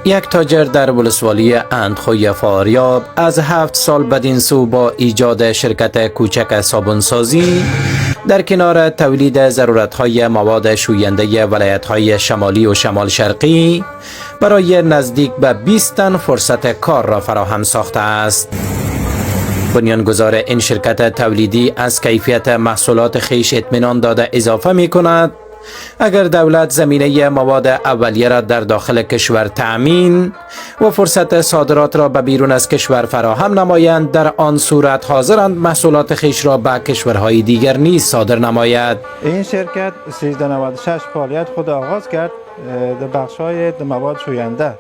یک تاجر در ولسوالی اندخوی فاریاب از 7 سال بدین سو با ایجاد شرکت کوچک صابونسازی در کنار تولید ضرورت‌های مواد شوینده ولایت‌های شمالی و شمال شرقی برای نزدیک به 20 تن فرصت کار را فراهم ساخته است. بنیانگذار این شرکت تولیدی از کیفیت محصولات خویش اطمینان داده اضافه می کند اگر دولت زمینه مواد اولیه را در داخل کشور تأمین و فرصت صادرات را به بیرون از کشور فراهم نمایند، در آن صورت حاضرند محصولات خویش را به کشورهای دیگر نیز صادر نماید. این شرکت 1396 فعالیت خود آغاز کرد. در بخش‌های مواد شوینده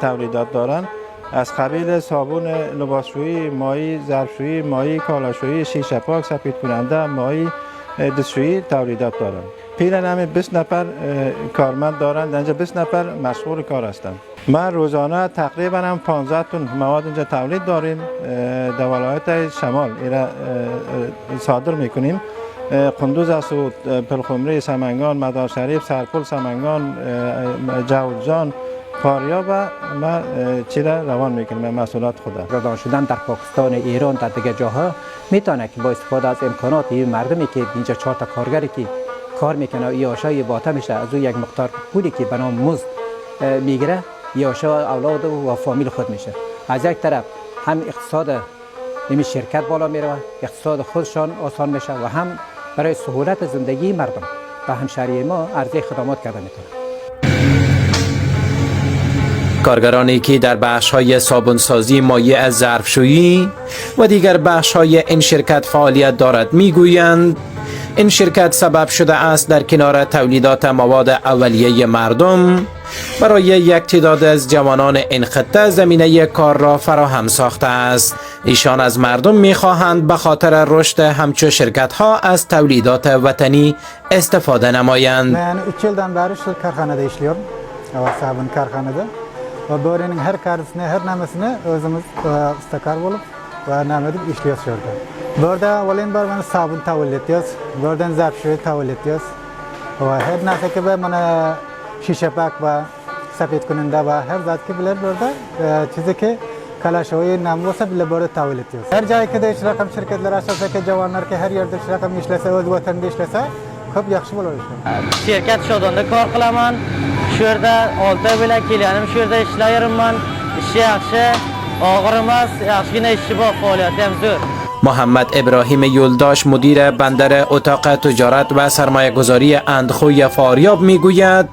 تولیدات دارند، از قبیل صابون لباسشویی، مایع ظرفشویی، مایع کالاشویی، شیشه پاک، سفید کننده، مایع دستشویی تولیدات دارند. پیرن همه 20 نفر کارمند دارند. اینجا 20 نفر مشغول کار هستند. ما روزانه تقریبا هم 15 تن مواد اینجا تولید داریم. در ولایت شمال ایرا صادر میکنیم. قندوز است، پلخمری، سمنگان، مدارشریف، سرپل، سمنگان، جوزجان، فاریاب و ما چیره روان میکنیم محصولات خود. رایگان شدن در پاکستان، ایران، در دیگر جاها میتونه که با استفاده از امکانات این مردمی که اینجا 4 تا کارگری که کار میکنه و یاشای باطه میشه، از او یک مقدار پولی که به نام مزد میگیره، یاشا اولاد و فامیل خود میشه. از یک طرف هم اقتصاد این شرکت بالا میره، اقتصاد خودشان آسان میشه و هم برای سهولت زندگی مردم و همشهری ما عرضه خدمات کرده میتونه. کارگرانی که در بخش‌های صابونسازی، مایع ظرفشویی و دیگر بخش‌های این شرکت فعالیت دارد میگویند این شرکت سبب شده است در کنار تولیدات مواد اولیه مردم برای یک تعداد از جوانان این خطه زمینه کار را فراهم ساخته است. ایشان از مردم می‌خواهند به خاطر رشد همچو شرکت‌ها از تولیدات وطنی استفاده نمایند. من 3 yıldan beri şu karxanada işliyorum. Sabun karxanada. Ve böreğin her karısını, her namesini özümüz ustakar bulup ve namedip işliyoruz şurada. Burada olayın var, bana sabun tavil ediyoruz. Buradan zarfşuyu tavil ediyoruz. Ve her nase ki bana şişe pak ve sepet kununda ve her zat ki bile burada çizi ki kalaşoyu nam olsa bile burada tavil ediyoruz. Her cay ki de işrakam şirketler aşağıda ki cavanlar ki her yerde işrakam işlese, öz vatanda işlese çok yaxşı olur. Şirket şodanda kar kılaman. Şu yerda 6 bile kelganim, şu yerda ishlayapman. Man ishi yaxshi, og'ir emas, yaxshigina ishi bor, faoliyati ham zo'r. محمد ابراهیم یولداش مدیر بندر اتاق تجارت و سرمایه گذاری اندخوی فاریاب میگوید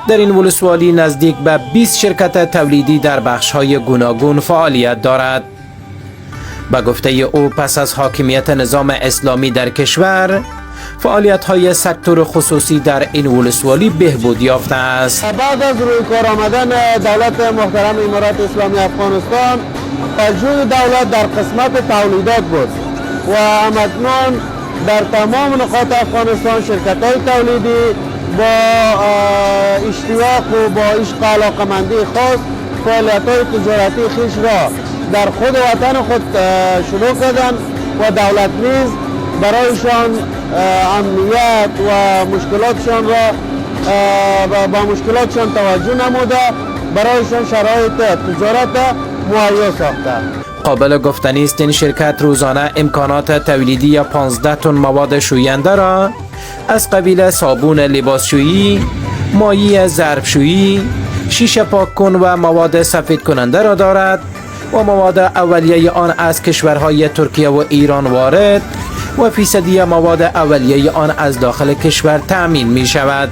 در این ولسوالی نزدیک به 20 شرکت تولیدی در بخش‌های گوناگون فعالیت دارد. به گفته او پس از حاکمیت نظام اسلامی در کشور فعالیت‌های سکتور خصوصی در این ولسوالی بهبود یافته است. بعد از روی کار آمدن دولت محترم امارات اسلامی افغانستان، توجه دولت در قسمت تولیدات بود و همکنون در تمام نقاط افغانستان شرکت‌های تولیدی با اشتیاق و با عشق و علاقه‌مندی خاص فعالیت‌های تجارتی خویش را در خود وطن خود شروع کردند و دولت نیز برایشان امنیت و مشکلاتشان را با مشکلاتشان توجه نموده برایشان شرایط تجارت مهیا ساخته. قابل گفتنی است این شرکت روزانه امکانات تولیدی 15 تن مواد شوینده را از قبیل صابون لباسشویی، مایع ظرفشویی، شیشه پاک کن و مواد سفید کننده را دارد و مواد اولیه آن از کشورهای ترکیه و ایران وارد و فیصدی مواد اولیه آن از داخل کشور تأمین می شود.